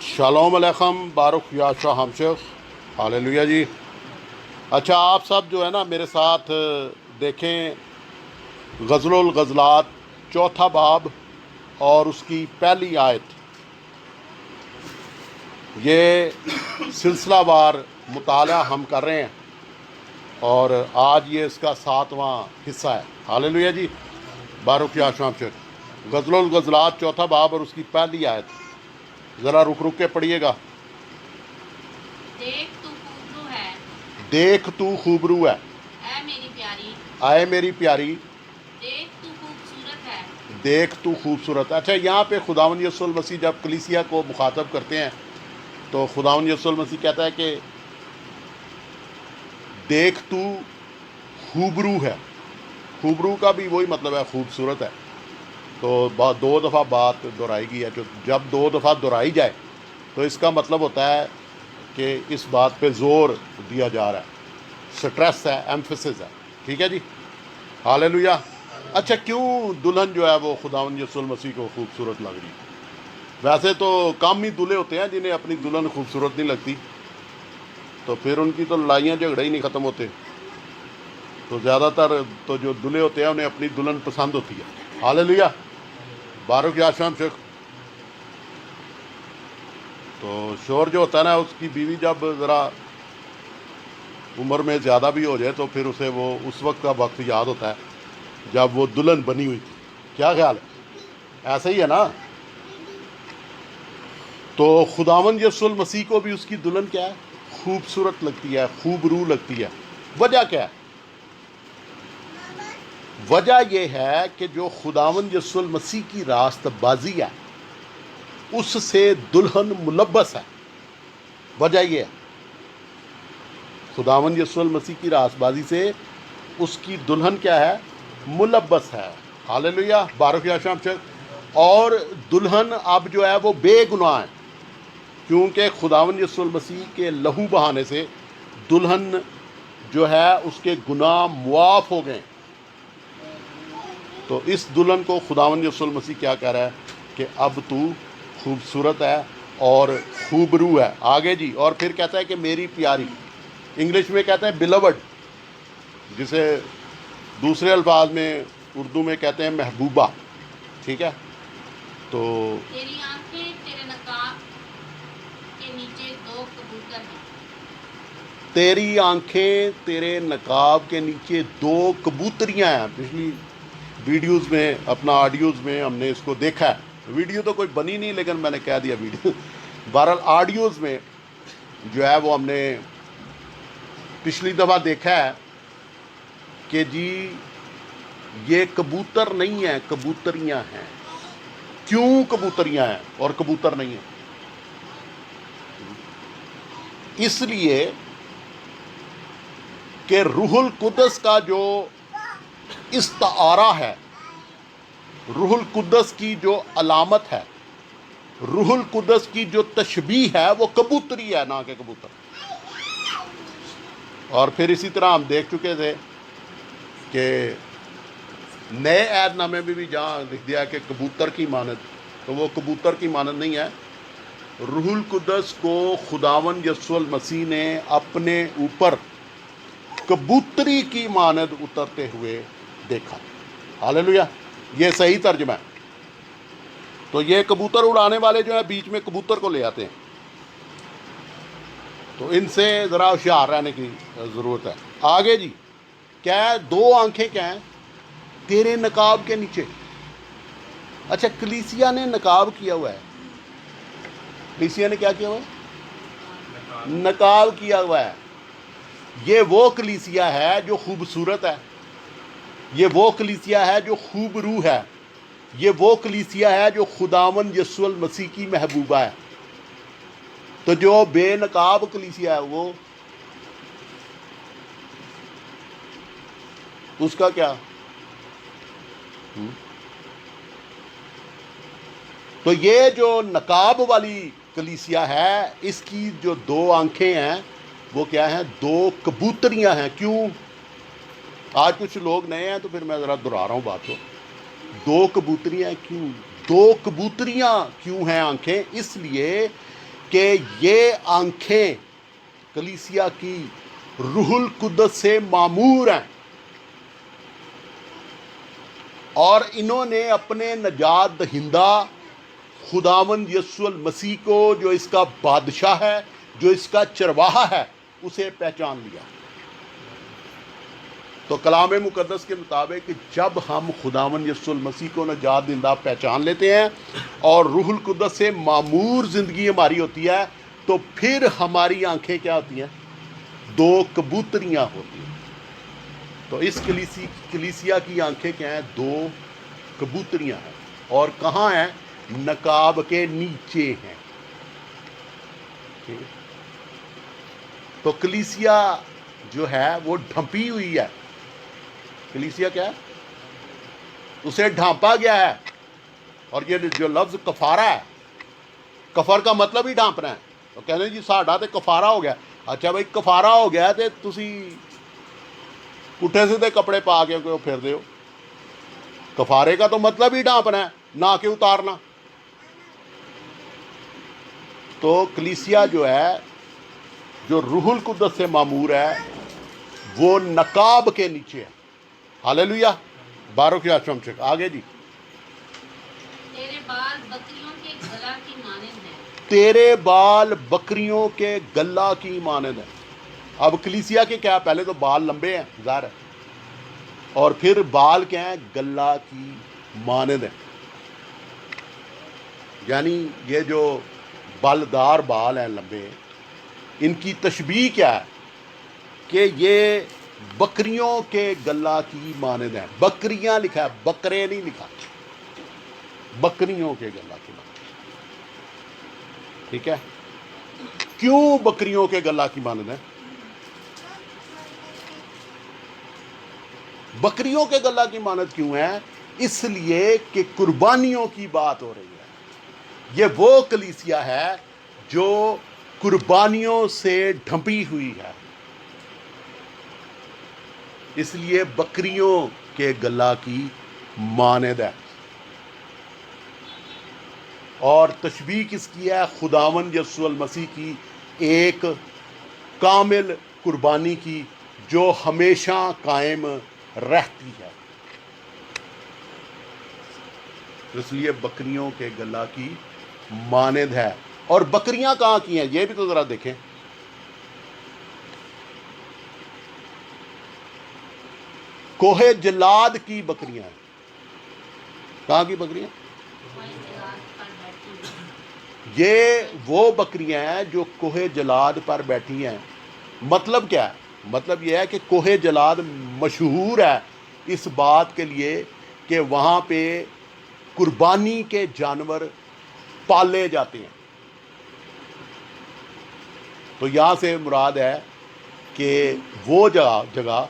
Shalom علیکم بارک یا شاہ ہمشخ ہاللیلویہ جی۔ اچھا آپ سب جو ہے نا میرے ساتھ دیکھیں غزل الغزلات چوتھا باب اور اس کی پہلی آیت۔ یہ سلسلہ وار مطالعہ ہم کر رہے ہیں اور آج یہ اس کا 7واں حصہ ہے۔ ہاللیلویہ جی، بارک یا شاہ ہمشخ۔ غزل الغزلات چوتھا باب اور اس کی پہلی آیت ذرا رک رک کے پڑھیے گا۔ دیکھ تو خوبرو ہے، دیکھ تو خوبرو ہے، اے میری پیاری، آئے میری پیاری، دیکھ تو خوبصورت ہے۔ دیکھ تو خوبصورت۔ اچھا یہاں پہ خداوند یسوع المسیح جب کلیسیا کو مخاطب کرتے ہیں تو خداوند یسوع المسیح کہتا ہے کہ دیکھ تو خوبرو ہے۔ خوبرو کا بھی وہی مطلب ہے، خوبصورت ہے۔ تو دو دفعہ بات دہرائی گئی ہے، جب دو دفعہ دہرائی جائے تو اس کا مطلب ہوتا ہے کہ اس بات پہ زور دیا جا رہا ہے، سٹریس ہے، ایمفسس ہے۔ ٹھیک ہے جی، ہاللیلویہ۔ اچھا کیوں دلہن جو ہے وہ خداوند یسوع المسیح کو خوبصورت لگ رہی؟ ویسے تو کم ہی دلہے ہوتے ہیں جنہیں اپنی دلہن خوبصورت نہیں لگتی، تو پھر ان کی تو لڑائیاں جھگڑے ہی نہیں ختم ہوتے۔ تو زیادہ تر تو جو دلہے ہوتے ہیں انہیں اپنی دلہن پسند ہوتی ہے۔ ہاللیلویہ، بارک یا شاہ ہمشخ۔ تو شوہر جو ہوتا ہے نا، اس کی بیوی جب ذرا عمر میں زیادہ بھی ہو جائے تو پھر اسے وہ اس وقت کا وقت یاد ہوتا ہے جب وہ دلہن بنی ہوئی تھی۔ کیا خیال ہے؟ ایسا ہی ہے نا؟ تو خداوند یسوع المسیح کو بھی اس کی دلہن کیا ہے؟ خوبصورت لگتی ہے، خوبرو لگتی ہے۔ وجہ کیا ہے؟ وجہ یہ ہے کہ جو خداوند یسوع المسیح کی راست بازی ہے اس سے دلہن ملبس ہے۔ وجہ یہ ہے، خداوند یسوع المسیح کی راست بازی سے اس کی دلہن کیا ہے؟ ملبس ہے۔ ہاللیلویہ، بارک یا شاہ ہمشخ۔ اور دلہن اب جو ہے وہ بے گناہ ہے، کیونکہ خداوند یسوع المسیح کے لہو بہانے سے دلہن جو ہے اس کے گناہ معاف ہو گئے۔ تو اس دلہن کو خداوند یسوع المسیح کیا کہہ رہا ہے کہ اب تو خوبصورت ہے اور خوبرو ہے۔ آگے جی، اور پھر کہتا ہے کہ میری پیاری، انگلش میں کہتے ہیں بلوڈ، جسے دوسرے الفاظ میں اردو میں کہتے ہیں محبوبہ۔ ٹھیک ہے، تو تیری آنکھیں تیرے نقاب کے نیچے دو کبوتر ہیں۔ تیری آنکھیں تیرے نقاب کے نیچے دو کبوتریاں ہیں۔ پچھلی ویڈیوز میں، اپنا آڈیوز میں ہم نے اس کو دیکھا ہے۔ ویڈیو تو کوئی بنی نہیں لیکن میں نے کہہ دیا ویڈیو۔ بہرحال آڈیوز میں جو ہے وہ ہم نے پچھلی دفعہ دیکھا ہے کہ جی یہ کبوتر نہیں ہیں، کبوتریاں ہیں۔ کیوں کبوتریاں ہیں اور کبوتر نہیں ہیں؟ اس لیے کہ روح القدس کا جو استعارہ ہے، روح القدس کی جو علامت ہے، روح القدس کی جو تشبیہ ہے وہ کبوتری ہے، نہ کہ کبوتر۔ اور پھر اسی طرح ہم دیکھ چکے تھے کہ نئے عہد نامے میں بھی جہاں لکھ دیا کہ کبوتر کی مانند، تو وہ کبوتر کی مانند نہیں ہے۔ روح القدس کو خداوند یسوع المسیح نے اپنے اوپر کبوتری کی مانند اترتے ہوئے دیکھا۔ ہاللیلویہ، یہ صحیح ترجمہ ہے۔ تو یہ کبوتر اڑانے والے جو ہیں بیچ میں کبوتر کو لے آتے ہیں، تو ان سے ذرا ہوشیار رہنے کی ضرورت ہے۔ آگے جی، کیا ہے؟ دو آنکھیں کیا ہیں؟ تیرے نقاب کے نیچے۔ اچھا کلیسیا نے نقاب کیا ہوا ہے، کلیسیا نے کیا کیا ہوا ہے؟ نقاب کیا ہوا ہے۔ یہ وہ کلیسیا ہے جو خوبصورت ہے، یہ وہ کلیسیا ہے جو خوبرو ہے، یہ وہ کلیسیا ہے جو خداوند یسوع المسیح کی محبوبہ ہے۔ تو جو بے نقاب کلیسیا ہے وہ اس کا کیا؟ تو یہ جو نقاب والی کلیسیا ہے اس کی جو دو آنکھیں ہیں وہ کیا ہیں؟ دو کبوتریاں ہیں۔ کیوں؟ آج کچھ لوگ نئے ہیں تو پھر میں ذرا دہرا رہا ہوں بات کو۔ دو کبوتریاں کیوں؟ دو کبوتریاں کیوں ہیں آنکھیں؟ اس لیے کہ یہ آنکھیں کلیسیا کی روح القدس سے معمور ہیں، اور انہوں نے اپنے نجات دہندہ خداوند یسوع المسیح کو، جو اس کا بادشاہ ہے، جو اس کا چرواہا ہے، اسے پہچان لیا۔ تو کلام مقدس کے مطابق جب ہم خداوند یسوع المسیح کو نجات دہندہ پہچان لیتے ہیں اور روح القدس سے معمور زندگی ہماری ہوتی ہے، تو پھر ہماری آنکھیں کیا ہوتی ہیں؟ دو کبوتریاں ہوتی ہیں۔ تو اس کلیسیا کی آنکھیں کیا ہیں؟ دو کبوتریاں ہیں، اور کہاں ہیں؟ نقاب کے نیچے ہیں۔ ٹھیک ہے؟ تو کلیسیا جو ہے وہ ڈھمپی ہوئی ہے۔ کلیسیا کیا ہے؟ اسے ڈھانپا گیا ہے، اور یہ جو لفظ کفارہ ہے، کفر کا مطلب ہی ڈھانپنا ہے۔ تو کہنے جی ساڈا تے کفارہ ہو گیا۔ اچھا بھائی کفارہ ہو گیا تے تسی پٹھے سیدھے کپڑے پا کے کیوں پھر دے ہو؟ کفارے کا تو مطلب ہی ڈھانپنا ہے، نہ کہ اتارنا۔ تو کلیسیا جو ہے، جو روح القدس سے معمور ہے، وہ نقاب کے نیچے ہے۔ ہاللیلویہ، بارک یا شمشک۔ آگے جی، تیرے بال بکریوں کے گلا کی مانند ہیں۔ تیرے بال بکریوں کے گلہ کی مانند ہیں۔ اب کلیسیا کے کیا؟ پہلے تو بال لمبے ہیں، ظاہر ہے، اور پھر بال کیا ہیں؟ گلہ کی مانند ہیں۔ یعنی یہ جو بالدار بال ہیں لمبے، ان کی تشبیہ کیا ہے؟ کہ یہ بکریوں کے گلہ کی مانند ہیں۔ بکریاں لکھا ہے، بکرے نہیں لکھا، بکریوں کے گلہ کی مانند۔ ٹھیک ہے؟ کیوں بکریوں کے گلہ کی مانند ہیں؟ بکریوں کے گلہ کی مانند کیوں ہے؟ اس لیے کہ قربانیوں کی بات ہو رہی ہے۔ یہ وہ کلیسیا ہے جو قربانیوں سے ڈھمپی ہوئی ہے، اس لیے بکریوں کے گلہ کی مانند ہے۔ اور تشبیہ کس کی ہے؟ خداوند یسوع المسیح کی ایک کامل قربانی کی، جو ہمیشہ قائم رہتی ہے۔ اس لیے بکریوں کے گلہ کی مانند ہے۔ اور بکریاں کہاں کی ہیں؟ یہ بھی تو ذرا دیکھیں۔ کوہ جلاد کی بکریاں ہیں۔ کہاں کی بکریاں؟ کوئی جلاد پر بیٹھی ہوئی۔ یہ وہ بکریاں ہیں جو کوہ جلاد پر بیٹھی ہیں۔ مطلب کیا ہے؟ مطلب یہ ہے کہ کوہ جلاد مشہور ہے اس بات کے لیے کہ وہاں پہ قربانی کے جانور پالے جاتے ہیں۔ تو یہاں سے مراد ہے کہ وہ جگہ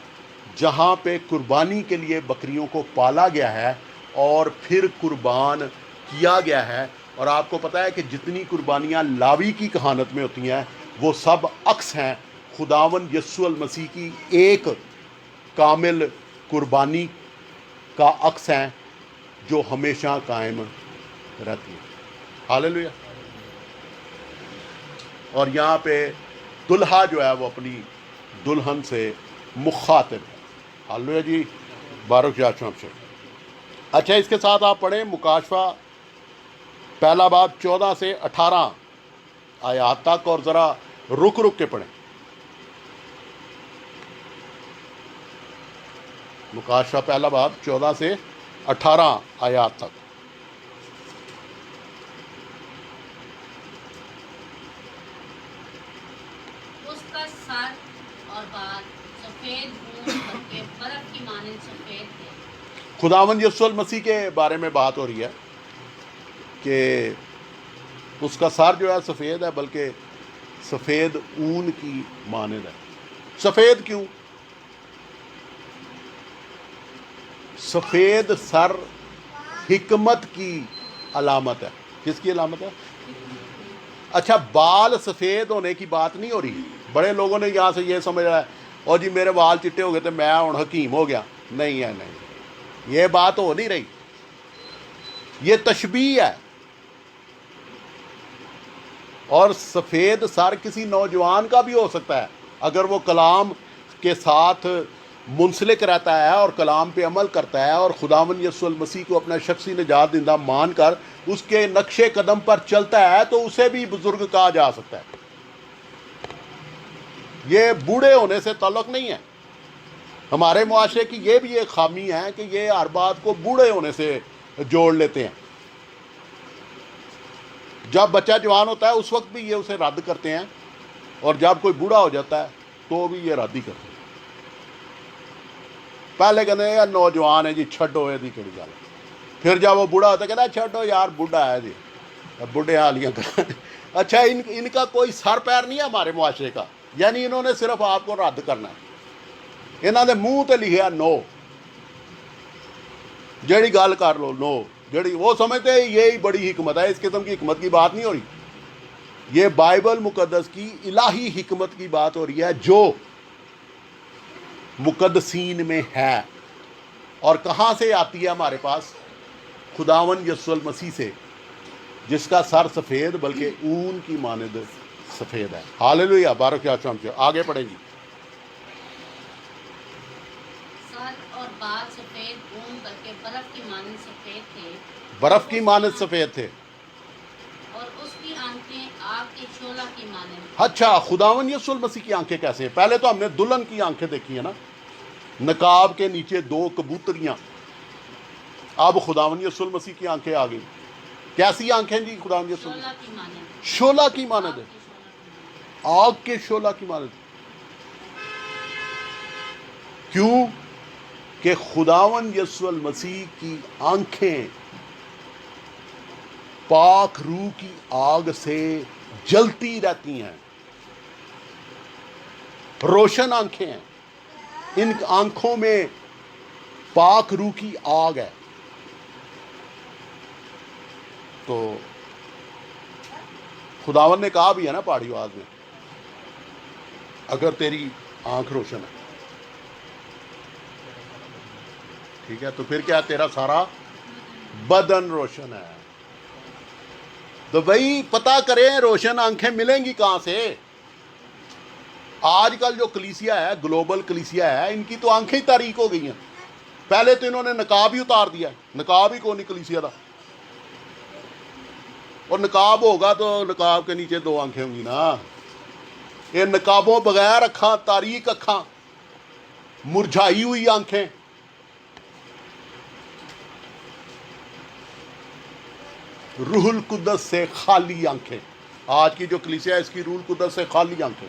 جہاں پہ قربانی کے لیے بکریوں کو پالا گیا ہے اور پھر قربان کیا گیا ہے۔ اور آپ کو پتہ ہے کہ جتنی قربانیاں لاوی کی کہانت میں ہوتی ہیں، وہ سب عکس ہیں خداوند یسوع المسیح کی ایک کامل قربانی کا عکس ہیں، جو ہمیشہ قائم رہتی ہے۔ ہاللیلویہ۔ اور یہاں پہ دلہا جو ہے وہ اپنی دلہن سے مخاطب ہے۔ ہاللیلویہ جی، بارک یا شمشک۔ اچھا، اس کے ساتھ آپ پڑھیں مکاشفہ پہلا باب 14 سے 18 آیات تک، اور ذرا رک کے پڑھیں۔ مکاشفہ پہلا باب 14 سے 18 آیات تک۔ اس کا سر اور بال سفید اون بلکہ برف کی مانند سفید تھے۔ خداوند یسوع المسیح کے بارے میں بات ہو رہی ہے کہ اس کا سر جو ہے سفید ہے، بلکہ سفید اون کی مانند ہے۔ سفید کیوں؟ سفید سر حکمت کی علامت ہے۔ کس کی علامت ہے؟ اچھا، بال سفید ہونے کی بات نہیں ہو رہی۔ بڑے لوگوں نے یہاں سے یہ سمجھ رہا ہے، اور جی میرے بال چٹے ہو گئے تو میں ہوں حکیم ہو گیا۔ نہیں ہے، نہیں، یہ بات ہو نہیں رہی، یہ تشبیہ ہے۔ اور سفید سر کسی نوجوان کا بھی ہو سکتا ہے اگر وہ کلام کے ساتھ منسلک رہتا ہے اور کلام پہ عمل کرتا ہے اور خداوند یسوع المسیح کو اپنا شخصی نجات دہندہ مان کر اس کے نقش قدم پر چلتا ہے تو اسے بھی بزرگ کہا جا سکتا ہے. یہ بوڑھے ہونے سے تعلق نہیں ہے. ہمارے معاشرے کی یہ بھی ایک خامی ہے کہ یہ ہر بات کو بوڑھے ہونے سے جوڑ لیتے ہیں. جب بچہ جوان ہوتا ہے اس وقت بھی یہ اسے رد کرتے ہیں اور جب کوئی بوڑھا ہو جاتا ہے تو بھی یہ رد ہی کرتے ہیں. پہلے کہتے ہیں یار نوجوان ہے جی چھڈو یہ دی کہڑی گل. پھر جب وہ بوڑھا ہوتا ہے کہتا ہے چھڈو یار بوڑھا ہے جی بوڑھے حالیاں کر. اچھا ان کا کوئی سر پیر نہیں ہے ہمارے معاشرے کا, یعنی انہوں نے صرف آپ کو رد کرنا ہے. انہوں نے منہ تے لکھیا نو, جیڑی گل کر لو نو, جیڑی وہ سمجھتے ہیں یہی بڑی حکمت ہے. اس قسم کی حکمت کی بات نہیں ہو رہی, یہ بائبل مقدس کی الہی حکمت کی بات ہو رہی ہے جو مقدسین میں ہے. اور کہاں سے آتی ہے ہمارے پاس؟ خداوند یسوع المسیح سے, جس کا سر سفید بلکہ اون کی مانند سفید ہے. ہاللیلویہ, بارک شام سے آگے پڑھیں گی. سر اور بال سفید اون بلکہ برف کی مانند سفید تھے. برف کی مانند سفید تھے. اور اس کی آنکھیں آگ کے شعلہ کی مانند. اچھا, خداوند یسوع المسیح کی آنکھیں کیسے ہیں؟ پہلے تو ہم نے دلہن کی آنکھیں دیکھی ہیں نا, نقاب کے نیچے 2 کبوتریاں. اب خداوند یسوع المسیح کی آنکھیں آ گئی. کیسی آنکھیں جی خداوند یسوع؟ شعلہ کی مانند. شعلہ کی مانند ہے, آگ کے شعلہ کی مانند. کیوں کہ خداوند یسوع المسیح کی آنکھیں پاک روح کی آگ سے جلتی رہتی ہیں, روشن آنکھیں ہیں. ان آنکھوں میں پاک روح کی آگ ہے. تو خداوند نے کہا بھی ہے نا پہاڑی آواز میں, اگر تیری آنکھ روشن ہے, ٹھیک ہے, تو پھر کیا تیرا سارا بدن روشن ہے. تو وہی پتہ کریں روشن آنکھیں ملیں گی کہاں سے. آج کل جو کلیسیا ہے, گلوبل کلیسیا ہے, ان کی تو آنکھیں ہی تاریک ہو گئی ہیں. پہلے تو انہوں نے نقاب ہی اتار دیا, نقاب ہی کون نہیں کلیسیا تھا. اور نقاب ہوگا تو نقاب کے نیچے 2 آنکھیں ہوں گی نا. یہ نقابوں بغیر اکھاں, تاریک اکھاں, مرجھائی ہوئی آنکھیں. روح القدس سے خالی آنکھیں. آج کی جو کلیسیا ہے اس کی روح القدس سے خالی آنکھیں.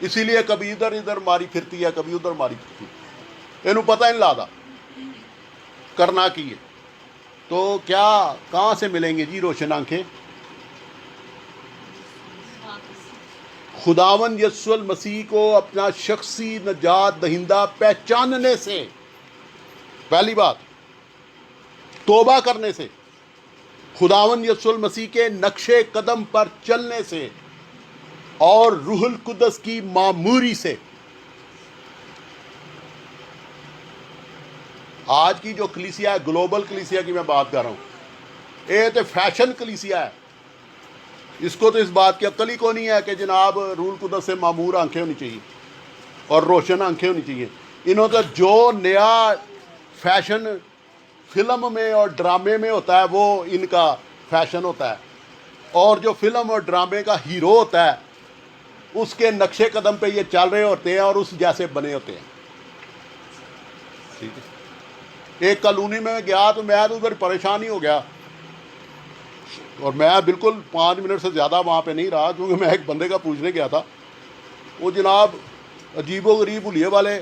اسی لیے کبھی ادھر ادھر ماری پھرتی ہے, کبھی ادھر ماری پھرتی ہے. انہوں پتہ نہیں لادا کرنا کی ہے. تو کیا کہاں سے ملیں گے جی روشن آنکھیں؟ خداوند یسوع المسیح کو اپنا شخصی نجات دہندہ پہچاننے سے, پہلی بات توبہ کرنے سے, خداوند یسوع المسیح کے نقش قدم پر چلنے سے, اور روح القدس کی معموری سے. آج کی جو کلیسیا ہے, گلوبل کلیسیا کی میں بات کر رہا ہوں, یہ تو فیشن کلیسیا ہے. اس کو تو اس بات کی عقل ہی کو نہیں ہے کہ جناب روح القدس سے معمور آنکھیں ہونی چاہیے اور روشن آنکھیں ہونی چاہیے. انہوں تو جو نیا فیشن فلم میں اور ڈرامے میں ہوتا ہے وہ ان کا فیشن ہوتا ہے, اور جو فلم اور ڈرامے کا ہیرو ہوتا ہے اس کے نقش قدم پہ یہ چل رہے ہوتے ہیں اور اس جیسے بنے ہوتے ہیں. ٹھیک ہے, ایک کالونی میں گیا تو میں تو ادھر پریشان ہی ہو گیا, اور میں بالکل 5 منٹ سے زیادہ وہاں پہ نہیں رہا, کیونکہ میں ایک بندے کا پوچھنے گیا تھا. وہ جناب عجیب و غریب حلیے والے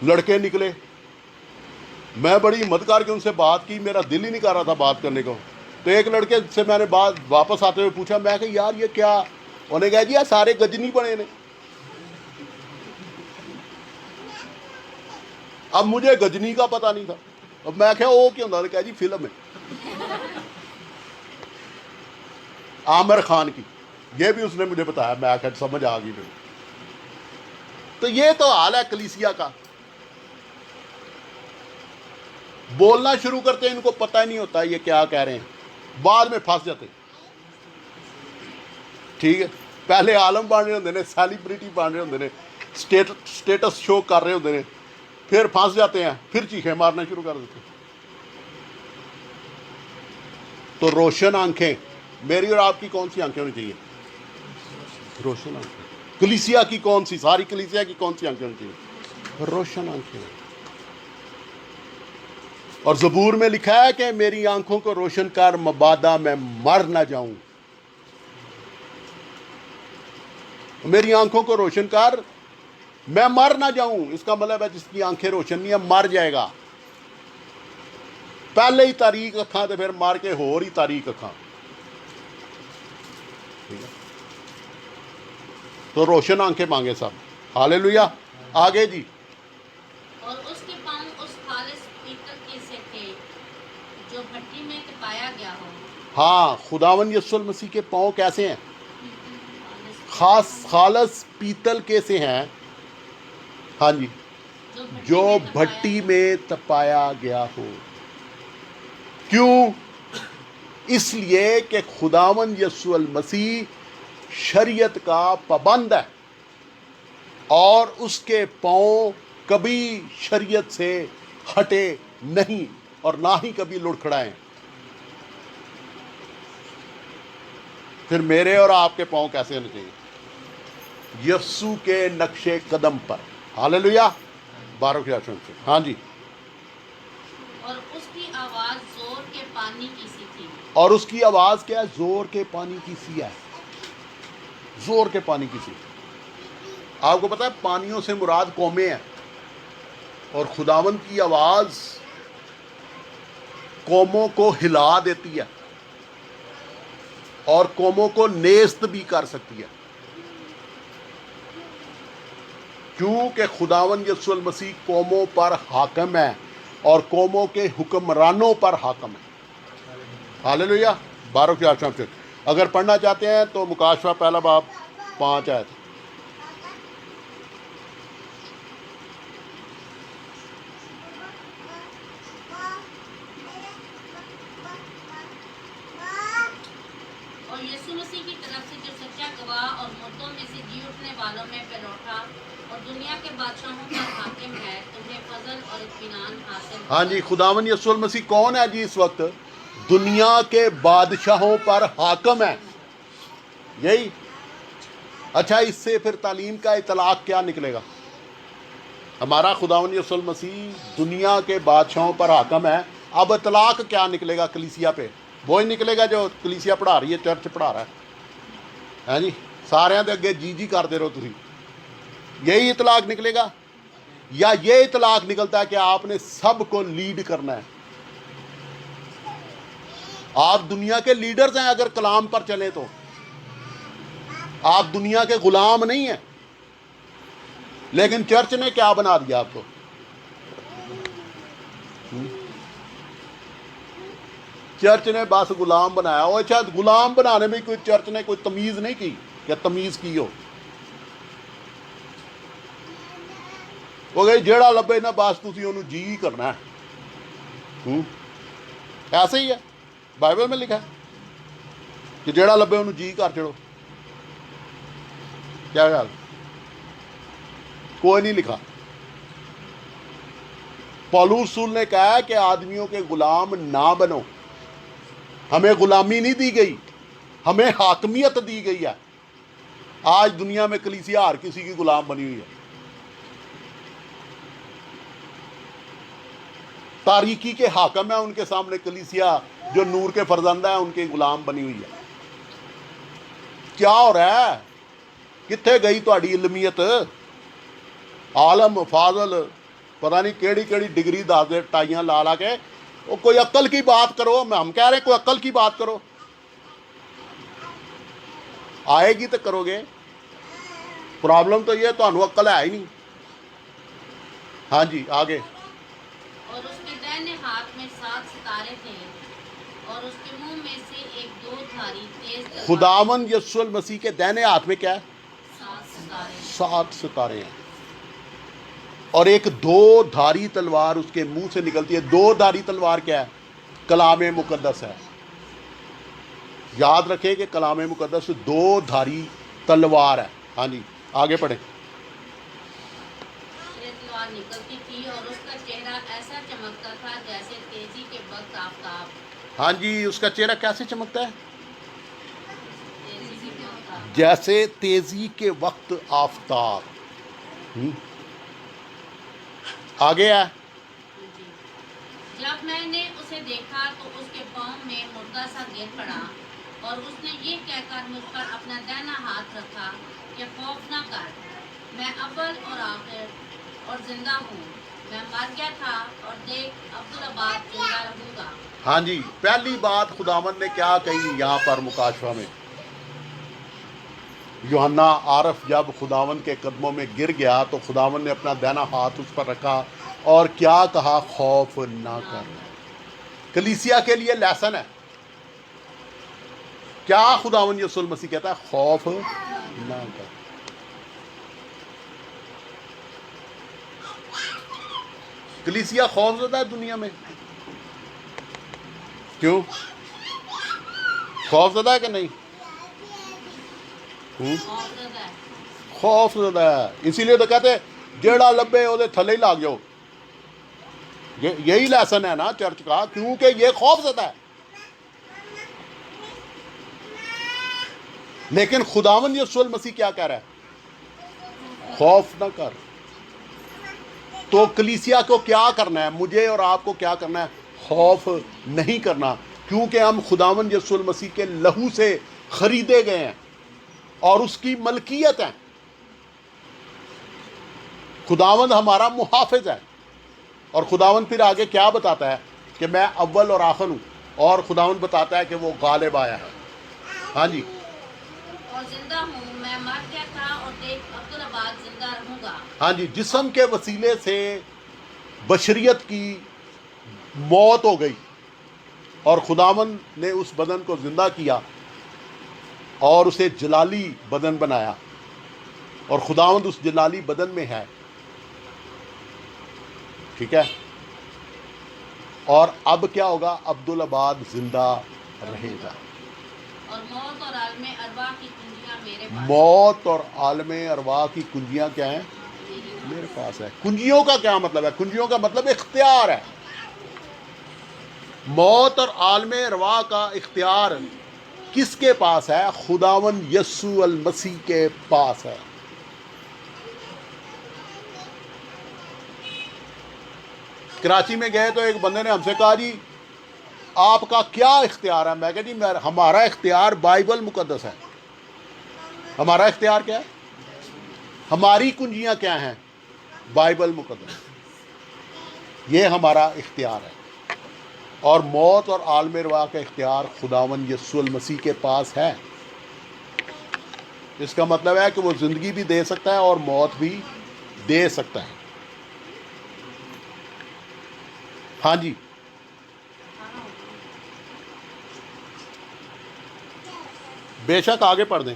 لڑکے نکلے. میں بڑی ہمت کر کے ان سے بات کی, میرا دل ہی نہیں کر رہا تھا بات کرنے کو. تو ایک لڑکے سے میں نے بات واپس آتے ہوئے پوچھا, میں کہ یار یہ کیا؟ انہوں نے کہا جی یہ سارے گجنی بنے نے. اب مجھے گجنی کا پتہ نہیں تھا. اب میں کہا وہ کیا ہوتا ہے؟ کہا جی فلم ہے عامر خان کی. یہ بھی اس نے مجھے بتایا, میں کہ سمجھ آ گئی پھر. تو یہ تو حال ہے کلیسیا کا. بولنا شروع کرتے ہیں ان کو پتہ ہی نہیں ہوتا یہ کیا کہہ رہے ہیں, بعد میں پھنس جاتے. ਠੀਕ ਹੈ, ਪਹਿਲੇ ਆਲਮ ਬਣ ਰਹੇ ਹੁੰਦੇ ਨੇ, ਸੈਲੀਬ੍ਰਿਟੀ ਬਣ ਰਹੇ ਹੁੰਦੇ ਨੇ, ਸਟੇਟਸ ਸ਼ੋ ਕਰ ਰਹੇ ਹੁੰਦੇ ਨੇ, پھر پھنس جاتے ہیں، پھر چیخیں مارنا شروع کر دیتے ہیں۔ تو روشن آنکھیں، میری اور آپ کی کون سی آنکھیں ہونی چاہیے؟ روشن آنکھیں۔ کلیسیا کی کون سی، ساری کلیسیا کی کون سی آنکھیں ہونی چاہیے؟ روشن آنکھیں۔ اور زبور میں لکھا ہے کہ میری آنکھوں کو روشن کر مبادا میں مر نہ جاؤں۔ میری آنکھوں کو روشن کر میں مر نہ جاؤں، اس کا مطلب ہے جس کی آنکھیں روشن نہیں ہے مر جائے گا۔ پہلے ہی تاریک اکھاں تو پھر مار کے ہور ہی تاریک اکھاں۔ تو روشن آنکھیں مانگے سب، ہالےلویا۔ آگے جی۔ اور اس کے پاؤں اس خالص پیتل کے سے تھے جو بھٹی میں تپایا گیا ہو۔ ہاں، خداوند یسوع المسیح کے پاؤں کیسے ہیں؟ خالص پیتل کے سے ہیں، ہاں جی، جو بھٹی میں تپایا گیا ہو۔ کیوں؟ اس لیے کہ خداوند یسوع المسیح شریعت کا پابند ہے، اور اس کے پاؤں کبھی شریعت سے ہٹے نہیں، اور نہ ہی کبھی لڑکھڑائیں۔ پھر میرے اور آپ کے پاؤں کیسے ہونے چاہیے؟ یسوع کے نقش قدم پر، ہالےلویا۔ 12 کی آیت سے، ہاں جی۔ اور اس کی آواز زور کے پانی کی سی تھی۔ اور اس کی آواز کیا ہے؟ زور کے پانی کی سی ہے، زور کے پانی کی سی۔ آپ کو پتا ہے پانیوں سے مراد قومیں ہیں، اور خداوند کی آواز قوموں کو ہلا دیتی ہے، اور قوموں کو نیست بھی کر سکتی ہے، کیونکہ خداوند یسوع المسیح قوموں پر حاکم ہے اور قوموں کے حکمرانوں پر حاکم ہے، ہالےلویا۔ 12 کی آیت سے اگر پڑھنا چاہتے ہیں تو مکاشفہ پہلا باب 5 آیت۔ اور یسوع مسیح کی طرف سے جو سچا گواہ اور مردوں میں سے جی اٹھنے والوں میں پہ لوٹا اور دنیا کے بادشاہوں پر حاکم ہے، تمہیں فضل اور اطمینان حاصل ہو۔ ہاں جی، خداوند یسوع المسیح کون ہے جی اس وقت؟ دنیا کے بادشاہوں پر حاکم ہے، یہی۔ اچھا، اس سے پھر تعلیم کا اطلاق کیا نکلے گا؟ ہمارا خداوند یسوع المسیح دنیا کے بادشاہوں پر حاکم ہے، اب اطلاق کیا نکلے گا کلیسیا پہ؟ وہی نکلے گا جو کلیسیا پڑھا رہی ہے، چرچ پڑھا رہا ہے، ہاں جی، سارے دے اگے جی جی کرتے رہو تسی، یہی اطلاق نکلے گا؟ یا یہ اطلاق نکلتا ہے کہ آپ نے سب کو لیڈ کرنا ہے؟ آپ دنیا کے لیڈرز ہیں اگر کلام پر چلیں تو، آپ دنیا کے غلام نہیں ہیں۔ لیکن چرچ نے کیا بنا دیا آپ کو؟ چرچ نے بس غلام بنایا، اور شاید غلام بنانے میں کوئی چرچ نے کوئی تمیز نہیں کی، یا تمیز کی ہو، وہ کہ جیڑا لبے نا بس تسی انہوں جی ہی کرنا ہے۔ ایسے ہی ہے، بائبل میں لکھا ہے کہ جیڑا لبے انہوں جی کر چڑو۔ کیا خیال؟ کوئی نہیں لکھا۔ پولس رسول نے کہا ہے کہ آدمیوں کے غلام نہ بنو، ہمیں غلامی نہیں دی گئی، ہمیں حاکمیت دی گئی ہے۔ آج دنیا میں کلیسیا ہر کسی کی غلام بنی ہوئی ہے، تاریکی کے حاکم ہے، ان کے سامنے کلیسیا جو نور کے فرزند ہیں ان کے غلام بنی ہوئی ہے۔ کیا ہو رہا ہے؟ کتنے گئی تہاڈی علمیت؟ عالم فاضل پتہ نہیں کیڑی کیڑی ڈگری دس دے ٹائیاں لا لا کے، وہ کوئی عقل کی بات کرو، ہم کہہ رہے ہیں کوئی عقل کی بات کرو، آئے گی تو کرو گے۔ پرابلم تو یہ تمہیں عقل ہے ہی نہیں۔ ہاں جی، آگے۔ اور اس کے دائنے ہاتھ میں 7 ستارے تھے، اور اس کے منہ میں سے ایک دو دھاری تیز تلوار۔ خداوند یسوع المسیح کے دائنے ہاتھ میں کیا ہے؟ 7 ستارے۔ 7 ستارے ہیں، اور ایک 2 دھاری تلوار اس کے منہ سے نکلتی ہے۔ 2 دھاری تلوار کیا ہے؟ کلام مقدس ہے۔ یاد رکھیں کہ کلام مقدس دو دھاری تلوار ہے. ہاں جی آگے پڑھیں. یہ تلوار نکلتی تھی اور اس کا چہرہ ایسا چمکتا تھا جیسے تیزی کے وقت آفتاب. ہاں جی اس کا چہرہ کیسے چمکتا ہے؟ تیزی کے وقت آفتاب. جیسے تیزی کے وقت آفتاب. آگے ہے. جی. جب میں نے اسے دیکھا تو اس کے پاؤں میں مردہ سا گر پڑا اور اس نے یہ کہہ کر مجھ پر اپنا دہنا ہاتھ رکھا کہ خوف نہ کر، میں اول اور آخر اور زندہ ہوں. میں مر گیا تھا اور دیکھ عبدالآباد زندہ رہوں گا. ہاں جی پہلی بات خداوند نے کیا کہی یہاں پر مکاشفہ میں؟ یوحنا عارف جب خداوند کے قدموں میں گر گیا تو خداوند نے اپنا دہنا ہاتھ اس پر رکھا اور کیا کہا؟ خوف نہ کر. کلیسیا کے لیے لیسن ہے. کیا خداوند یسوع المسیح کہتا ہے؟ خوف نہ کر. کلیسیا خوف زدہ ہے دنیا میں. کیوں خوف زدہ ہے کہ نہیں؟ خوف زدہ ہے. خوف زدہ ہے. اسی لیے تو کہتے ہیں جیڑا لبے وہ تھلے ہی لاگ جاؤ. یہی لیسن ہے نا چرچ کا، کیونکہ یہ خوف زدہ ہے. لیکن خداوند یسوع المسیح کیا کہہ رہا ہے؟ خوف نہ کر. تو کلیسیا کو کیا کرنا ہے؟ مجھے اور آپ کو کیا کرنا ہے؟ خوف نہیں کرنا، کیونکہ ہم خداوند یسوع المسیح کے لہو سے خریدے گئے ہیں اور اس کی ملکیت ہے. خداوند ہمارا محافظ ہے. اور خداوند پھر آگے کیا بتاتا ہے؟ کہ میں اول اور آخر ہوں. اور خداوند بتاتا ہے کہ وہ غالب آیا ہے. ہاں جی اور زندہ ہوں، میں مر گیا تھا اور دیکھ عبدالآباد زندہ رہوں گا. ہاں جی جسم کے وسیلے سے بشریت کی موت ہو گئی اور خداوند نے اس بدن کو زندہ کیا اور اسے جلالی بدن بنایا، اور خداوند اس جلالی بدن میں ہے. ٹھیک ہے. اور اب کیا ہوگا؟ عبدالآباد زندہ رہے گا. اور موت اور عالم ارواح کی کنجیاں میرے پاس ہیں. موت اور عالم ارواح کی کنجیاں کیا ہیں؟ میرے پاس. میرے پاس ہے. کنجیوں کا کیا مطلب ہے؟ کنجیوں کا مطلب اختیار ہے. موت اور عالم ارواح کا اختیار کس کے پاس ہے؟ خداوند یسوع المسیح کے پاس ہے. کراچی میں گئے تو ایک بندے نے ہم سے کہا جی آپ کا کیا اختیار ہے؟ میں کہا جی ہمارا اختیار بائبل مقدس ہے. ہمارا اختیار کیا ہے؟ ہماری کنجیاں کیا ہیں؟ بائبل مقدس. یہ ہمارا اختیار ہے. اور موت اور عالم ارواح کا اختیار خداوند یسوع المسیح کے پاس ہے. اس کا مطلب ہے کہ وہ زندگی بھی دے سکتا ہے اور موت بھی دے سکتا ہے. ہاں جی بے شک آگے پڑھ دیں.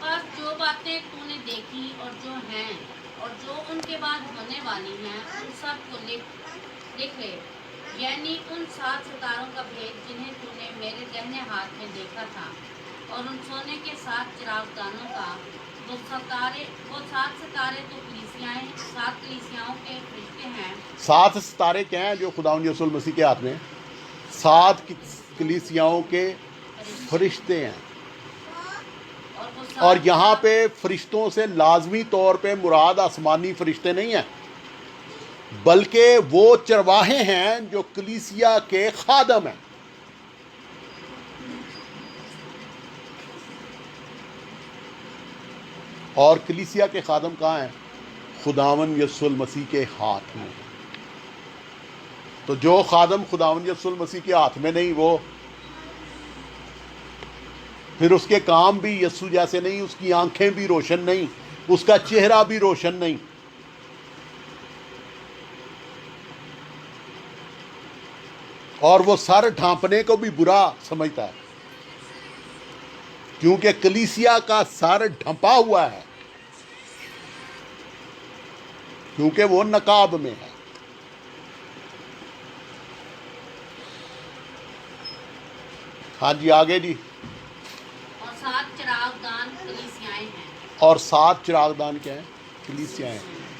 بس جو باتیں تو نے دیکھی اور جو ہیں اور جو ان کے بعد ہونے والی ہیں ان سب کو لکھ لے، یعنی ان 7 ستاروں کا بھید جنہیں تو نے میرے دہنے ہاتھ میں دیکھا تھا، اور ان سونے کے 7 چراغدانوں کا. وہ 7 ستارے تو کلیسیاں 7 کلیسیاؤں کے فرشتے ہیں. 7 ستارے کیا ہیں جو خداوند یسوع المسیح کے ہاتھ میں ہیں؟ 7 کلیسیاؤں کے فرشتے ہیں. اور یہاں پہ فرشتوں سے لازمی طور پہ مراد آسمانی فرشتے نہیں ہیں، بلکہ وہ چرواہے ہیں جو کلیسیا کے خادم ہیں. اور کلیسیا کے خادم کہاں ہیں؟ خداوند یسوع المسیح کے ہاتھ میں. تو جو خادم خداوند یسوع المسیح کے ہاتھ میں نہیں، وہ پھر اس کے کام بھی یسوع جیسے نہیں، اس کی آنکھیں بھی روشن نہیں، اس کا چہرہ بھی روشن نہیں. اور وہ سر ڈھانپنے کو بھی برا سمجھتا ہے، کیونکہ کلیسیا کا سر ڈھانپا ہوا ہے، کیونکہ وہ نقاب میں ہے. ہاں جی آگے جی. اور 7 چراغدان کلیسیائیں ہیں. اور 7 چراغدان کیا ہیں؟ کلیسیاں ہیں.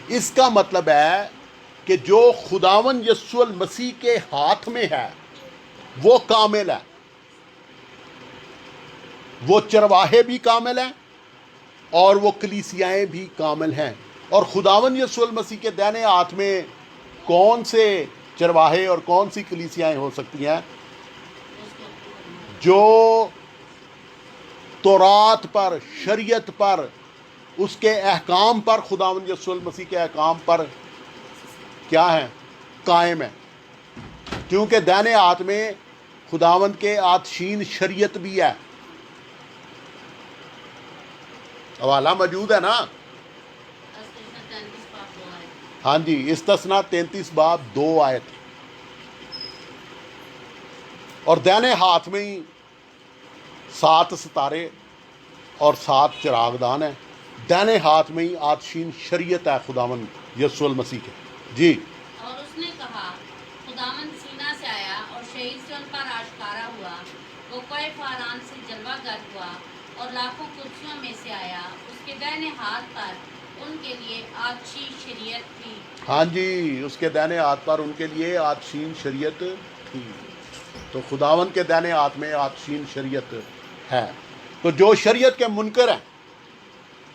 اس کا مطلب ہے کہ جو خداون یسوع المسیح کے ہاتھ میں ہے وہ کامل ہے. وہ چرواہے بھی کامل ہیں اور وہ کلیسیائیں بھی کامل ہیں. اور خداون یسوع المسیح کے دائنے ہاتھ میں کون سے چرواہے اور کون سی کلیسیائیں ہو سکتی ہیں؟ جو تورات پر، شریعت پر، اس کے احکام پر، خداوند یسوع المسیح کے احکام پر کیا ہیں؟ قائم ہیں. کیونکہ دائنے ہاتھ میں خداوند کے آتشین شریعت بھی ہے. حوالہ موجود ہے نا؟ استثنا 33 پاک 2 آئے. ہاں جی، استثنا 33 باب 2 آیت. اور دائنے ہاتھ میں ہی 7 ستارے اور 7 چراغدان ہیں. دائنے ہاتھ میں ہی آتشین شریعت ہے خداوند یسوع المسیح کے. جی. اور اس نے کہا خداوند سینا سے آیا اور شہید سے ان پر آشکارا ہوا. وہ کوہ فاران سے جلوہ گر ہوا اور لاکھوں کرسیوں میں سے آیا. اس کے دائنے ہاتھ پر ان کے لیے آتشی شریعت تھی. ہاں جی، اس کے دائنے ہاتھ پر ان کے لیے آتشین شریعت تھی. تو خداوند کے دائنے ہاتھ میں آتشین شریعت ہے. تو جو شریعت کے منکر ہیں،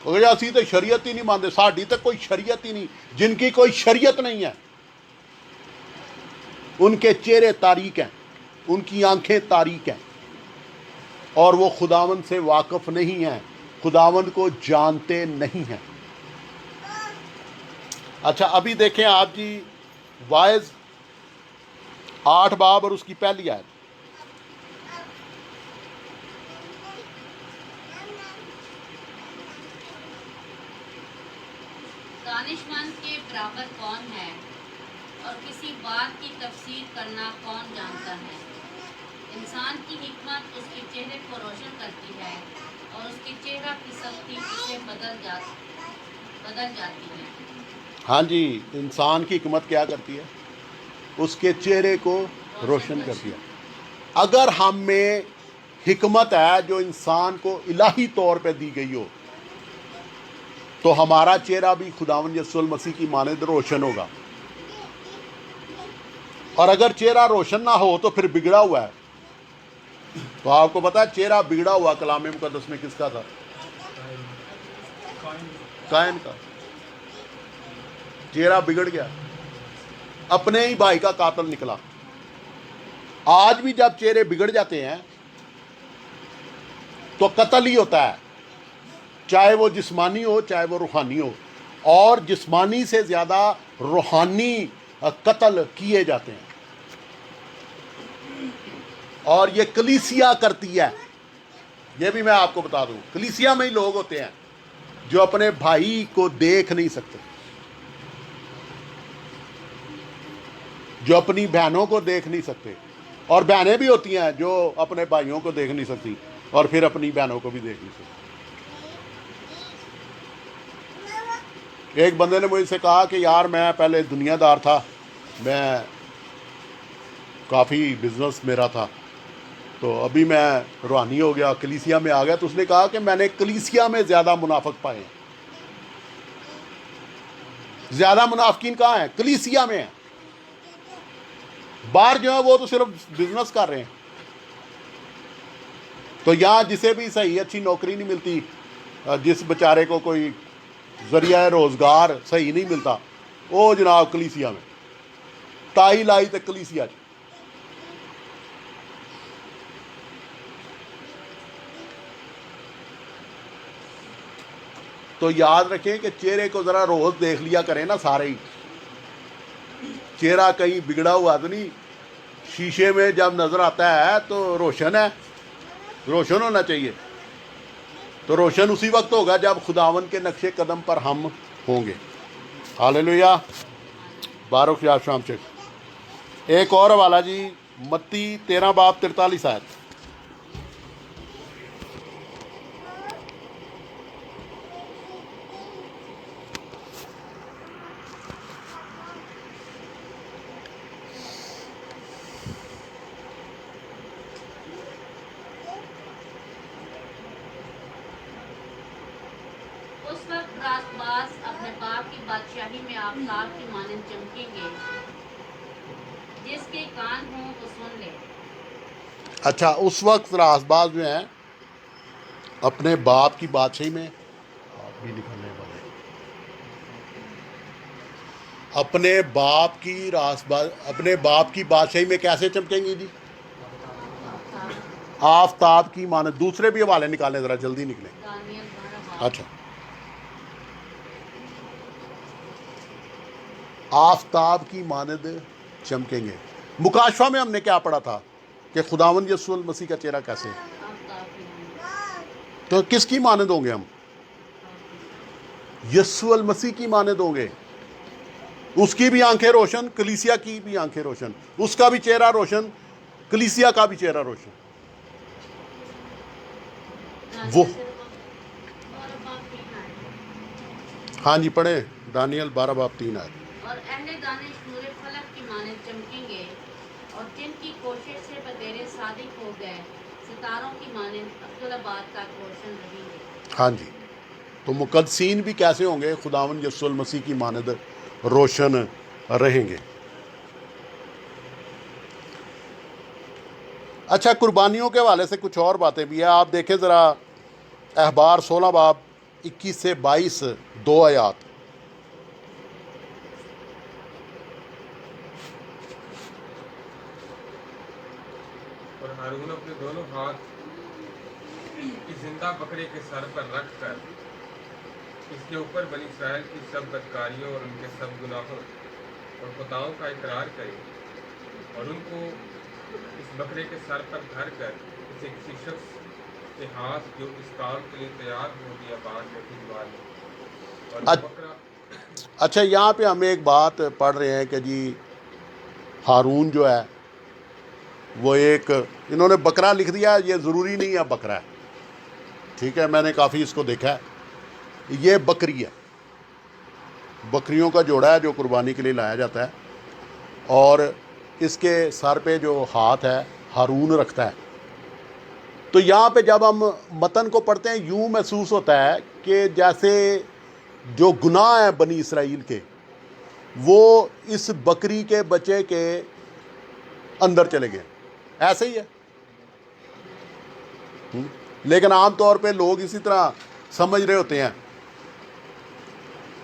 اسی تو شریعت ہی نہیں مانتے، ساڈی تک کوئی شریعت ہی نہیں، جن کی کوئی شریعت نہیں ہے ان کے چہرے تاریک ہیں، ان کی آنکھیں تاریک ہیں، اور وہ خداوند سے واقف نہیں ہیں، خداوند کو جانتے نہیں ہیں. اچھا ابھی دیکھیں آپ جی وائز 8 باب اور اس کی پہلی آیت. دانشمند کے برابر کون ہے اور کسی بات کی تفسیر کرنا کون جانتا ہے؟ انسان کی حکمت اس کے چہرے کو روشن کرتی ہے اور اس کی چہرہ کی سختی اسے بدل جاتی ہے. ہاں جی، انسان کی حکمت کیا کرتی ہے؟ اس کے چہرے کو روشن کرتی ہے. اگر ہم میں حکمت ہے جو انسان کو الہی طور پہ دی گئی ہو تو ہمارا چہرہ بھی خداوند یسوع المسیح کی مانند روشن ہوگا. اور اگر چہرہ روشن نہ ہو تو پھر بگڑا ہوا ہے. تو آپ کو پتا ہے چہرہ بگڑا ہوا کلام مقدس میں کس کا تھا؟ قائن کا. چہرہ بگڑ گیا، اپنے ہی بھائی کا قاتل نکلا. آج بھی جب چہرے بگڑ جاتے ہیں تو قتل ہی ہوتا ہے، چاہے وہ جسمانی ہو چاہے وہ روحانی ہو. اور جسمانی سے زیادہ روحانی قتل کیے جاتے ہیں. اور یہ کلیسیا کرتی ہے. یہ بھی میں آپ کو بتا دوں، کلیسیا میں ہی لوگ ہوتے ہیں جو اپنے بھائی کو دیکھ نہیں سکتے، جو اپنی بہنوں کو دیکھ نہیں سکتے. اور بہنیں بھی ہوتی ہیں جو اپنے بھائیوں کو دیکھ نہیں سکتی اور پھر اپنی بہنوں کو بھی دیکھ نہیں سکتی. ایک بندے نے مجھ سے کہا کہ یار میں پہلے دنیا دار تھا، میں کافی بزنس میرا تھا، تو ابھی میں روحانی ہو گیا، کلیسیا میں آ گیا. تو اس نے کہا کہ میں نے کلیسیا میں زیادہ منافق پائے ہیں. زیادہ منافقین کہاں ہیں؟ کلیسیا میں ہیں. باہر جو ہے وہ تو صرف بزنس کر رہے ہیں. تو یہاں جسے بھی صحیح اچھی نوکری نہیں ملتی، جس بیچارے کو کوئی ذریعہ روزگار صحیح نہیں ملتا، وہ جناب کلیسیا میں تائی لائی تے کلیسیا چ. تو یاد رکھیں کہ چہرے کو ذرا روز دیکھ لیا کریں نا سارے ہی. چہرہ کہیں بگڑا ہوا تو نہیں، شیشے میں جب نظر آتا ہے تو روشن ہے، روشن ہونا چاہیے. تو روشن اسی وقت ہوگا جب خداون کے نقش قدم پر ہم ہوں گے. ہاللیلویہ. بارک یا شام چک. ایک اور حوالہ جی متی 13 باب 43 آیت. راست باز اپنے باپ کی بادشاہی میں آفتاب کی مانند چمکیں گے. جس کے کان ہوں وہ سن لے. اچھا، اس وقت راس باز جو ہیں اپنے باپ کی بادشاہی میں، آپ بھی نکلنے والے، اپنے باپ کی بادشاہی میں کیسے چمکیں گی جی؟ آفتاب کی مانند. دوسرے بھی حوالے نکالیں ذرا جلدی نکلیں. دانیل 12 اچھا، آفتاب کی مانند چمکیں گے. مکاشفہ میں ہم نے کیا پڑھا تھا کہ خداوند یسوع المسیح کا چہرہ کیسے ہے؟ آفتاب کی مانند. تو کس کی مانند ہوں گے ہم؟ یسوع المسیح کی مانند ہوں گے. اس کی بھی آنکھیں روشن، کلیسیا کی بھی آنکھیں روشن، اس کا بھی چہرہ روشن، کلیسیا کا بھی چہرہ روشن. وہ اور باپ کی نائن. ہاں جی پڑھیں، دانیل 12:3 آئے. اور اہل دانش نور فلک کی مانند چمکیں گے، اور جن کی کوشش سے بتیرے صادق ہو گئے ستاروں کی مانند عبدالآباد تک روشن رہیں گے. ہاں جی، تو مقدسین بھی کیسے ہوں گے؟ خداوند یسوع المسیح کی مانند روشن رہیں گے. اچھا، قربانیوں کے حوالے سے کچھ اور باتیں بھی ہیں. آپ دیکھیں ذرا اخبار 16:21-22 2 آیات. اور ہارون اپنے دونوں ہاتھ اس زندہ بکرے کے سر پر رکھ کر اس کے اوپر بنی اسرائیل کی سب بدکاریوں اور ان کے سب گناہوں اور خطاؤں کا اقرار کرے، اور ان کو اس بکرے کے سر پر دھر کر اسے کسی شخص کے ہاتھ جو اس کام کے لیے تیار ہو بیابان میں بھجوا لے. اور وہ بکرا اچھا، یہاں پہ ہم ایک بات پڑھ رہے ہیں کہ جی ہارون جو ہے وہ انہوں نے بکرا لکھ دیا. یہ ضروری نہیں ہے بکرا ہے، ٹھیک ہے، میں نے کافی اس کو دیکھا ہے. یہ بکری ہے، بکریوں کا جوڑا ہے جو قربانی کے لیے لایا جاتا ہے، اور اس کے سر پہ جو ہاتھ ہے ہارون رکھتا ہے. تو یہاں پہ جب ہم متن کو پڑھتے ہیں یوں محسوس ہوتا ہے کہ جیسے جو گناہ ہیں بنی اسرائیل کے وہ اس بکری کے بچے کے اندر چلے گئے. ایسے ہی ہے. لیکن عام طور پہ لوگ اسی طرح سمجھ رہے ہوتے ہیں.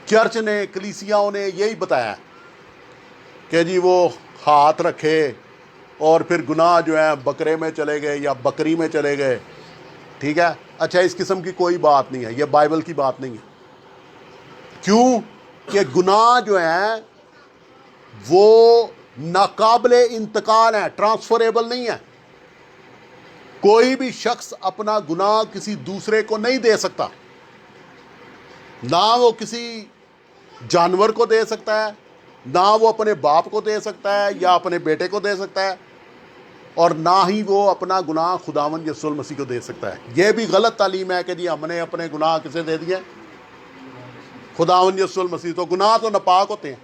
چرچ نے، کلیسیاؤں نے یہی بتایا کہ جی وہ ہاتھ رکھے اور پھر گناہ جو ہیں بکرے میں چلے گئے یا بکری میں چلے گئے. ٹھیک ہے. اچھا، اس قسم کی کوئی بات نہیں ہے، یہ بائبل کی بات نہیں ہے. کیوں کہ گناہ جو ہیں وہ ناقابل انتقال ہیں، ٹرانسفریبل نہیں ہے. کوئی بھی شخص اپنا گناہ کسی دوسرے کو نہیں دے سکتا. نہ وہ کسی جانور کو دے سکتا ہے، نہ وہ اپنے باپ کو دے سکتا ہے یا اپنے بیٹے کو دے سکتا ہے، اور نہ ہی وہ اپنا گناہ خداوند یسوع المسیح کو دے سکتا ہے. یہ بھی غلط تعلیم ہے کہ جی ہم نے اپنے گناہ کسے دے دیے؟ خداوند یسوع المسیح. تو گناہ تو ناپاک ہوتے ہیں،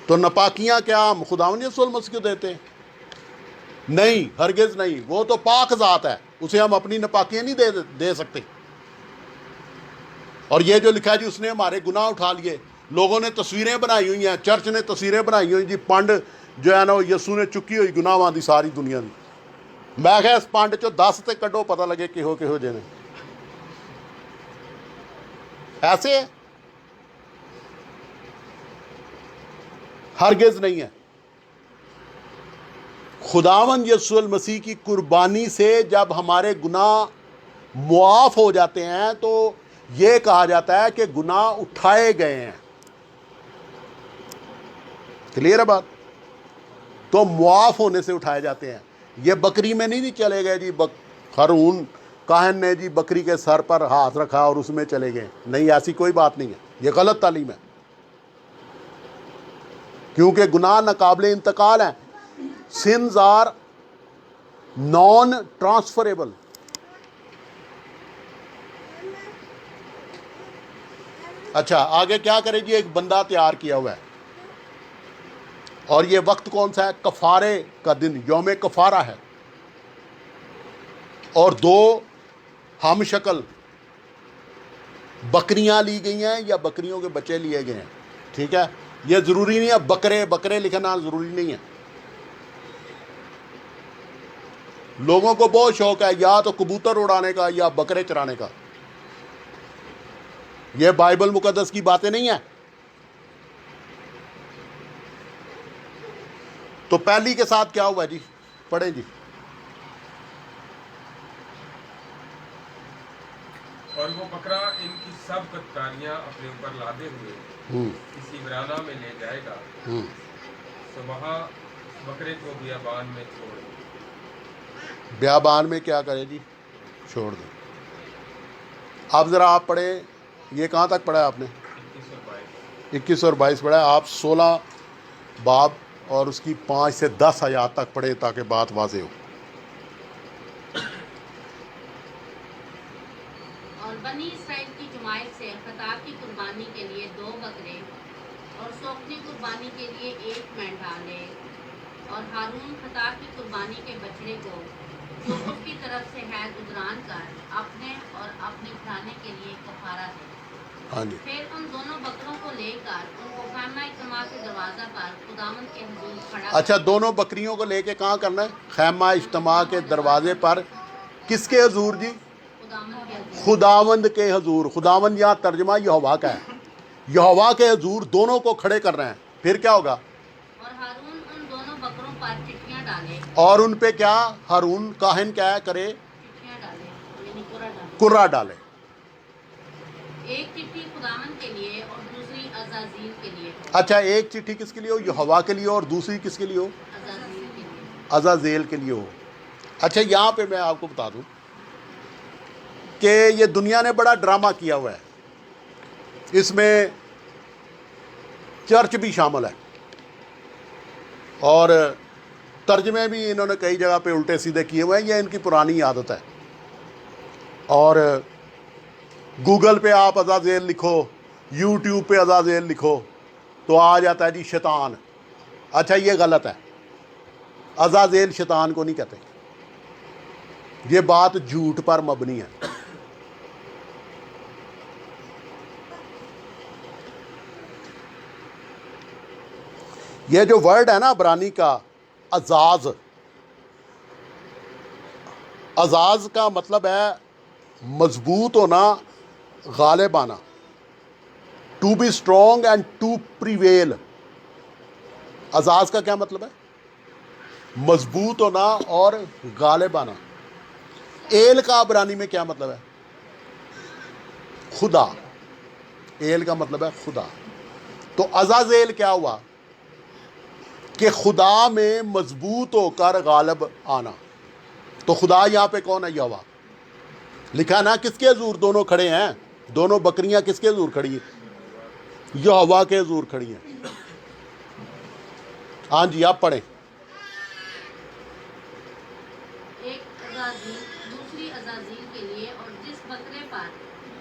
تو ناپاکیاں کیا ہم خداوند یسوع المسیح کو دیتے ہیں؟ نہیں، ہرگز نہیں. وہ تو پاک ذات ہے، اسے ہم اپنی ناپاکیاں نہیں دے سکتے. اور یہ جو لکھا ہے جی اس نے ہمارے گناہ اٹھا لیے. لوگوں نے تصویریں بنائی ہوئی ہیں، چرچ نے تصویریں بنائی ہوئی جی پانڈ جو ہے نا وہ یسوع نے چکی ہوئی گناہ واندی ساری دنیا دی. میں کہ اس پانڈ چو 10 تے کڈو پتہ لگے کہو جے نے. ایسے ہے؟ ہرگز نہیں ہے. خداوند یسوع المسیح کی قربانی سے جب ہمارے گناہ معاف ہو جاتے ہیں تو یہ کہا جاتا ہے کہ گناہ اٹھائے گئے ہیں. کلیئر ہے بات؟ تو معاف ہونے سے اٹھائے جاتے ہیں. یہ بکری میں نہیں چلے گئے جی ہارون کاہن نے جی بکری کے سر پر ہاتھ رکھا اور اس میں چلے گئے. نہیں، ایسی کوئی بات نہیں ہے. یہ غلط تعلیم ہے، کیونکہ گناہ ناقابل انتقال ہیں. Sins are non transferable. اچھا، آگے کیا کرے جی؟ ایک بندہ تیار کیا ہوا ہے، اور یہ وقت کون سا ہے؟ کفارے کا دن، یوم کفارہ ہے. اور 2 ہم شکل بکریاں لی گئی ہیں یا بکریوں کے بچے لیے گئے ہیں. ٹھیک ہے, یہ ضروری نہیں ہے بکرے بکرے لکھنا ضروری نہیں ہے. لوگوں کو بہت شوق ہے یا تو کبوتر اڑانے کا یا بکرے چرانے کا. یہ بائبل مقدس کی باتیں نہیں ہیں. تو پہلی کے ساتھ کیا ہوا جی, پڑھیں جی. اور وہ بکرا ان کی سب بدکاریاں اپنے اوپر لادے ہوئے کسی ویرانہ میں لے جائے گا, تو وہاں بکرے کو بیابان میں چھوڑ دے. بیابان میں کیا کرے جی, چھوڑ دیں. آپ ذرا آپ پڑھیں, یہ کہاں تک پڑھا ہے آپ نے؟ 21 اور 22 پڑھا ہے. آپ 16 باب اور اس کی 5 سے 10 آیات تک پڑھیں تاکہ بات واضح ہو. اور بنی اسرائیل کی جماعت سے خطا کی قربانی کے لیے 2 بکرے اور سوکھنے قربانی کے لیے 1 مینڈھا لے, اور ہارون خطا کی قربانی کے بچڑے کو جو اس کی طرف سے ہے گزران کر اپنے اور اپنے گھرانے کے لیے کفارہ دے. ہاں جی. پھر ان دونوں بکروں کو لے کر ان کو خیمہ اجتماع کے دروازہ پر خداوند کے حضور کھڑا اچھا, دونوں بکریوں کو لے کے کہاں کرنا ہے؟ خیمہ اجتماع کے دروازے پر. کس کے حضور جی؟ خداوند کے حضور. خداوند کے حضور. خداوند یہاں ترجمہ یہوہ کا ہے. یہوہ کے حضور دونوں کو کھڑے کر رہے ہیں. پھر کیا ہوگا؟ اور ہارون ان دونوں بکروں پر چٹیاں ڈالے. اور ان پہ کیا ہارون کاہن کیا کرے؟ چٹیاں ڈالے یعنی کرا ڈالے. کرہ ڈالے. ایک چٹھی خداوند کے لیے اور دوسری عزازیل کے لیے ہو. اچھا, ایک چٹھی کس کے لیے ہو؟ یہوہ کے لیے. اور دوسری کس کے لیے ہو؟ عزازیل کے لیے. عزازیل کے لیے ہو. اچھا, یہاں پہ میں آپ کو بتا دوں کہ یہ دنیا نے بڑا ڈرامہ کیا ہوا ہے. اس میں چرچ بھی شامل ہے اور ترجمے بھی انہوں نے کئی جگہ پہ الٹے سیدھے کیے ہوئے ہیں. یہ ان کی پرانی عادت ہے. اور گوگل پہ آپ عزازیل لکھو, یوٹیوب پہ عزازیل لکھو تو آ جاتا ہے جی شیطان. اچھا, یہ غلط ہے. عزازیل شیطان کو نہیں کہتے. یہ بات جھوٹ پر مبنی ہے. یہ جو ورڈ ہے نا عبرانی کا عزاز, عزاز کا مطلب ہے مضبوط ہونا, غالب آنا. To be strong and to prevail. عزاز کا کیا مطلب ہے؟ مضبوط ہونا اور غالب آنا. ایل کا عبرانی میں کیا مطلب ہے؟ خدا. ایل کا مطلب ہے خدا. تو عزازیل کیا ہوا کہ خدا میں مضبوط ہو کر غالب آنا. تو خدا یہاں پہ کون ہے؟ یہوہ. لکھا نا کس کے حضور دونوں کھڑے ہیں؟ دونوں بکریاں کس کے حضور کھڑی ہیں؟ یہوہ کے حضور کھڑی ہیں. ہاں جی, آپ پڑھیں. ایک عزازیل دوسری عزازیل کے لیے, اور جس بکرے پر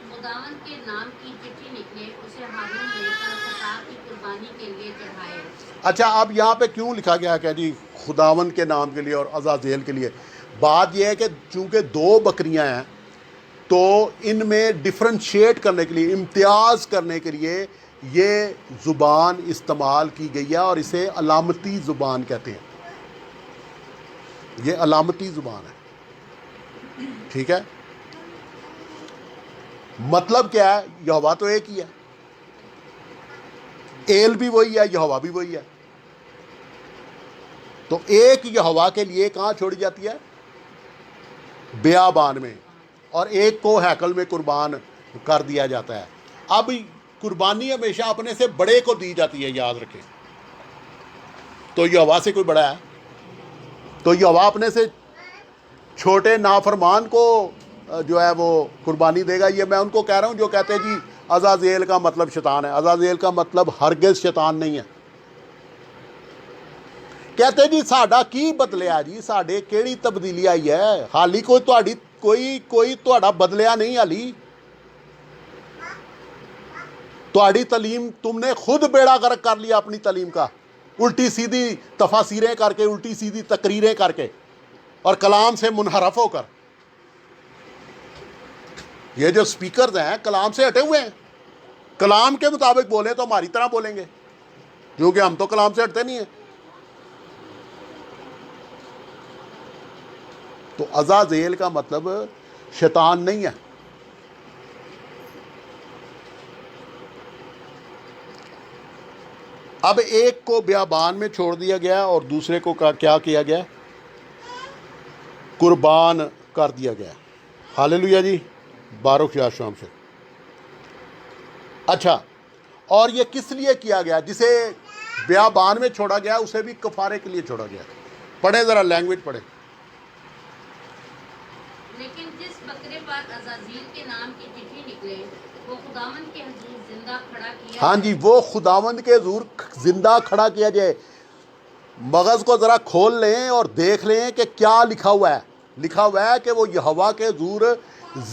خداوند کے نام کی چٹھی نکلے اسے ہارون لے کر خطا کی قربانی کے لیے چڑھائے. اچھا, اب یہاں پہ کیوں لکھا گیا کہ جی خداوند کے نام کے لیے اور عزازیل کے لیے؟ بات یہ ہے کہ چونکہ 2 بکریاں ہیں تو ان میں ڈفرینشیٹ کرنے کے لیے, امتیاز کرنے کے لیے یہ زبان استعمال کی گئی ہے اور اسے علامتی زبان کہتے ہیں. یہ علامتی زبان ہے. ٹھیک ہے, مطلب کیا ہے؟ یہوہ تو ایک ہی ہے. ایل بھی وہی ہے, یہوہ بھی وہی ہے. تو ایک یہوہ کے لیے کہاں چھوڑی جاتی ہے؟ بیابان میں. اور ایک کو ہیکل میں قربان کر دیا جاتا ہے. اب قربانی ہمیشہ اپنے سے بڑے کو دی جاتی ہے, یاد رکھیں. تو یہوہ سے کوئی بڑا ہے؟ تو یہوہ اپنے سے چھوٹے نافرمان کو جو ہے وہ قربانی دے گا؟ یہ میں ان کو کہہ رہا ہوں جو کہتے ہیں جی عزازیل کا مطلب شیطان ہے. عزازیل کا مطلب ہرگز شیطان نہیں ہے. کہتے جی ساڈا کی بدلیا جی, ساڈے کیڑی تبدیلی آئی ہے؟ حالی کوئی تہاڈا بدلیا نہیں. حالی تہاڈی تعلیم تم نے خود بیڑا غرق کر لیا اپنی تعلیم کا, الٹی سیدھی تفاسیریں کر کے, الٹی سیدھی تقریریں کر کے, اور کلام سے منحرف ہو کر. یہ جو سپیکرز ہیں کلام سے ہٹے ہوئے ہیں، کلام کے مطابق بولیں تو ہماری طرح بولیں گے، کیونکہ ہم تو کلام سے ہٹتے نہیں ہیں۔ تو عزازیل کا مطلب شیطان نہیں ہے۔ اب ایک کو بیابان میں چھوڑ دیا گیا اور دوسرے کو کیا کیا گیا؟ قربان کر دیا گیا۔ ہاللیلویہ جی، بارک یا شام سے۔ اچھا، اور یہ کس لیے کیا گیا؟ جسے بیابان میں چھوڑا گیا اسے بھی کفارے کے لیے چھوڑا گیا۔ پڑھیں ذرا، لینگویج پڑھیں۔ لیکن جس بکرے پر عزازیل کے نام کی چٹھی نکلے وہ خداوند کے حضور زندہ کھڑا کیا ہاں جی، وہ خداوند کے حضور زندہ کھڑا کیا جائے۔ مغز کو ذرا کھول لیں اور دیکھ لیں کہ کیا لکھا ہوا ہے۔ لکھا ہوا ہے کہ وہ یہوہ کے حضور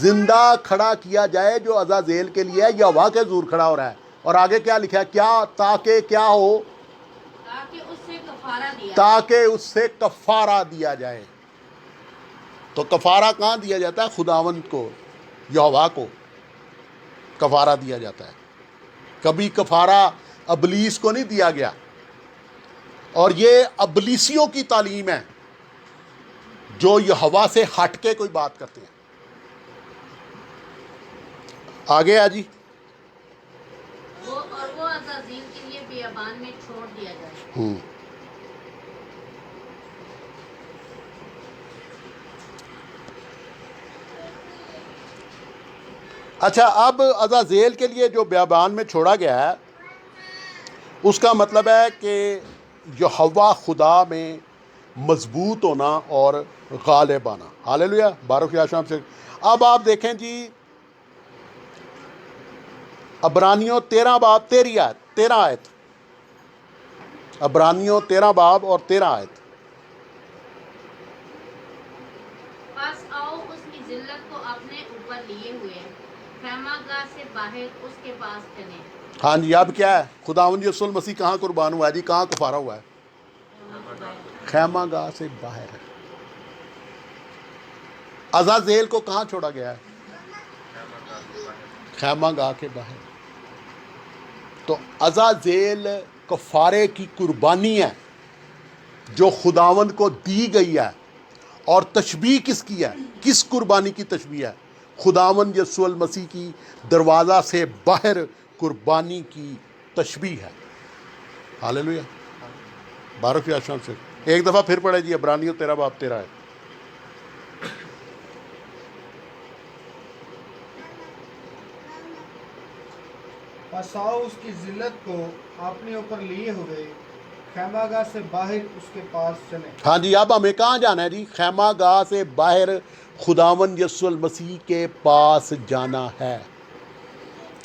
زندہ کھڑا کیا جائے، جو عزازیل کے لیے ہے، یہوہ کے حضور کھڑا ہو رہا ہے۔ اور آگے کیا لکھا ہے؟ کیا؟ تاکہ کیا ہو؟ تاکہ اس سے کفارہ دیا تاکہ اس سے کفارہ دیا جائے۔ تو کفارہ کہاں دیا جاتا ہے؟ خداوند کو، یہوہ کو کفارہ دیا جاتا ہے۔ کبھی کفارہ ابلیس کو نہیں دیا گیا، اور یہ ابلیسیوں کی تعلیم ہے جو یہوہ سے ہٹ کے کوئی بات کرتے ہیں۔ آگے آ جی۔ وہ عزازیل کے لیے بیابان میں چھوڑ دیا جائے۔ اچھا، اب عزازیل کے لیے جو بیابان میں چھوڑا گیا ہے، اس کا مطلب ہے کہ یہوہ خدا میں مضبوط ہونا اور غالب آنا۔ ہاللیلویہ، بارک یا شام سے۔ اب آپ دیکھیں جی، عبرانیوں 13 باب 13 آیت، عبرانیوں 13 باب اور 13 آیت۔ پس آؤ اس کی ذلت کو اپنے اوپر لیے ہوئے خیمہ گاہ سے باہر اس کے پاس چلیں۔ ہاں جی، اب کیا ہے؟ خداوند یسوع المسیح کہاں قربان ہوا ہے جی؟ کہاں کفارہ ہوا ہے؟ خیمہ گاہ سے باہر۔ عزازیل کو کہاں چھوڑا گیا ہے؟ خیمہ گاہ کے باہر۔ تو عزازیل کفارے کی قربانی ہے جو خداوند کو دی گئی ہے، اور تشبیہ کس کی ہے؟ کس قربانی کی تشبیہ ہے؟ خداوند یسوع المسیح کی دروازہ سے باہر قربانی کی تشبیہ ہے۔ ہاللیلویہ، بارک یا شام سے۔ ایک دفعہ پھر پڑھے جی، عبرانیوں 13 باب 13 ہے۔ پس آؤ اس کی ذلت کو اپنے اوپر لیے ہوئے خیمہ گاہ سے باہر اس کے پاس چلیں۔ ہاں جی، اب ہمیں کہاں جانا ہے جی؟ خیمہ گاہ سے باہر خداوند یسوع المسیح کے پاس جانا ہے،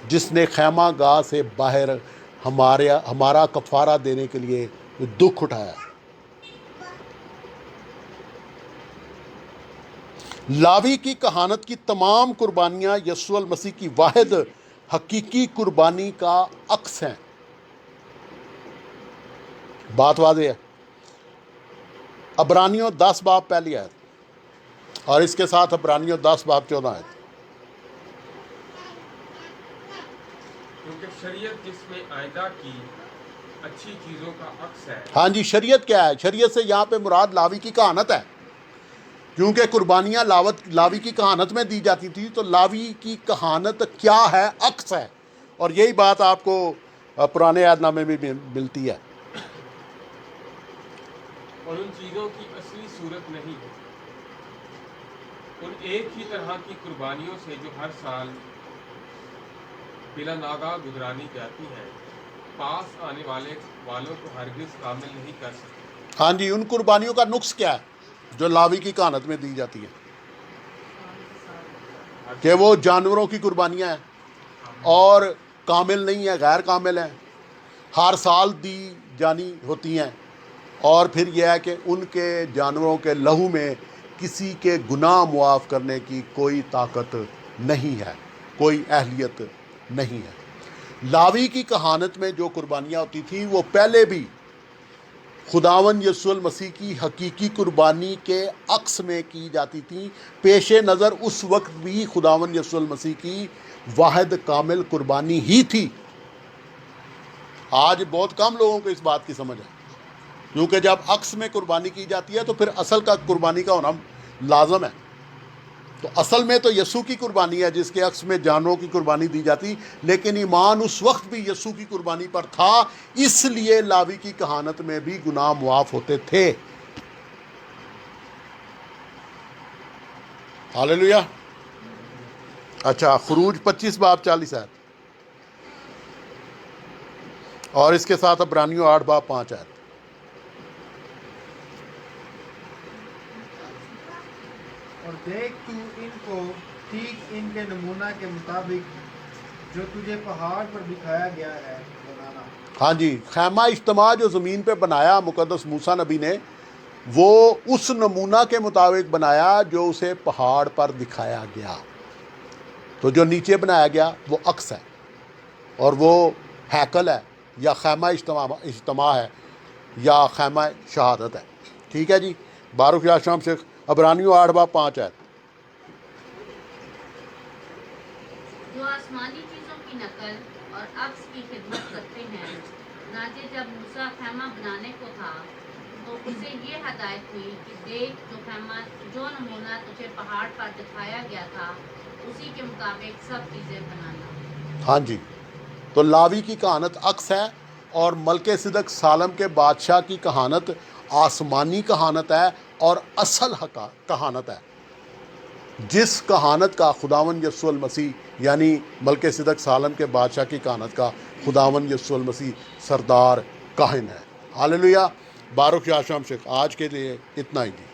جس نے خیمہ گاہ سے باہر ہمارا کفارہ دینے کے لیے دکھ اٹھایا۔ لاوی کی کہانت کی تمام قربانیاں یسوع المسیح کی واحد حقیقی قربانی کا عکس ہیں۔ بات واضح ہے۔ عبرانیوں 10 باب پہلی آیت، اور اس کے ساتھ عبرانیوں 10 باب 14 آیت۔ کیونکہ شریعت جس میں آئندہ کی اچھی چیزوں کا عکس ہے۔ ہاں جی، شریعت کیا ہے؟ شریعت سے یہاں پہ مراد لاوی کی کہانت ہے، کیونکہ قربانیاں لاوی کی کہانت میں دی جاتی تھی۔ تو لاوی کی کہانت کیا ہے؟ عکس ہے، اور یہی بات آپ کو پرانے عہد نامے میں بھی ملتی ہے۔ اور ان چیزوں کی اصلی صورت نہیں ہے، ان ایک ہی طرح کی قربانیوں سے جو ہر سال بلا ناگاہ گزرانی جاتی ہے، پاس آنے والوں کو ہرگز کامل نہیں کر سکتی۔ ہاں جی، ان قربانیوں کا نقص کیا ہے جو لاوی کی کہانت میں دی جاتی ہے؟ کہ وہ جانوروں کی قربانیاں ہیں اور کامل نہیں ہیں، غیر کامل ہیں، ہر سال دی جانی ہوتی ہیں، اور پھر یہ ہے کہ ان کے جانوروں کے لہو میں کسی کے گناہ معاف کرنے کی کوئی طاقت نہیں ہے، کوئی اہلیت نہیں ہے۔ لاوی کی کہانت میں جو قربانیاں ہوتی تھیں وہ پہلے بھی خداوند یسوع المسیح کی حقیقی قربانی کے عکس میں کی جاتی تھیں، پیش نظر اس وقت بھی خداوند یسوع المسیح کی واحد کامل قربانی ہی تھی۔ آج بہت کم لوگوں کو اس بات کی سمجھ ہے، کیونکہ جب عکس میں قربانی کی جاتی ہے تو پھر اصل کا قربانی کا ہونا لازم ہے۔ تو اصل میں تو یسوع کی قربانی ہے جس کے عکس میں جانوروں کی قربانی دی جاتی، لیکن ایمان اس وقت بھی یسوع کی قربانی پر تھا، اس لیے لاوی کی کہانت میں بھی گناہ معاف ہوتے تھے۔ ہاللیلویہ۔ اچھا، خروج 25 باب 40 آیت، اور اس کے ساتھ عبرانیوں 8 باب 5 آیت۔ اور دیکھ تو ان کو ٹھیک ان کے نمونہ کے مطابق جو تجھے پہاڑ پر دکھایا گیا ہے بنانا۔ ہاں جی، خیمہ اجتماع جو زمین پہ بنایا مقدس موسیٰ نبی نے، وہ اس نمونہ کے مطابق بنایا جو اسے پہاڑ پر دکھایا گیا۔ تو جو نیچے بنایا گیا وہ عکس ہے، اور وہ ہیکل ہے یا خیمہ اجتماع ہے یا خیمہ شہادت ہے۔ ٹھیک ہے جی، باروک یا شام شیخ، عبرانیوں 8 باب 5 آیت۔ جو آسمانی چیزوں کی نقل اور عکس کی خدمت کرتے ہیں، چنانچہ جب موسیٰ خیمہ بنانے کو تھا تو اسے یہ ہدایت ہوئی کہ دیکھ جو نمونہ تجھے پہاڑ پر دکھایا گیا تھا اسی کے مطابق سب چیزیں بنانا۔ ہاں جی، تو لاوی کی کہانت عکس ہے، اور ملک صدق سالم کے بادشاہ کی کہانت آسمانی کہانت ہے اور اصل کہانت ہے، جس کہانت کا خداوند یسوع المسیح یعنی ملک صدق سالم کے بادشاہ کی کہانت کا خداوند یسوع المسیح سردار کاہن ہے۔ ہاللیلویہ۔ باروک یا شام شیخ، آج کے لیے اتنا ہی جی۔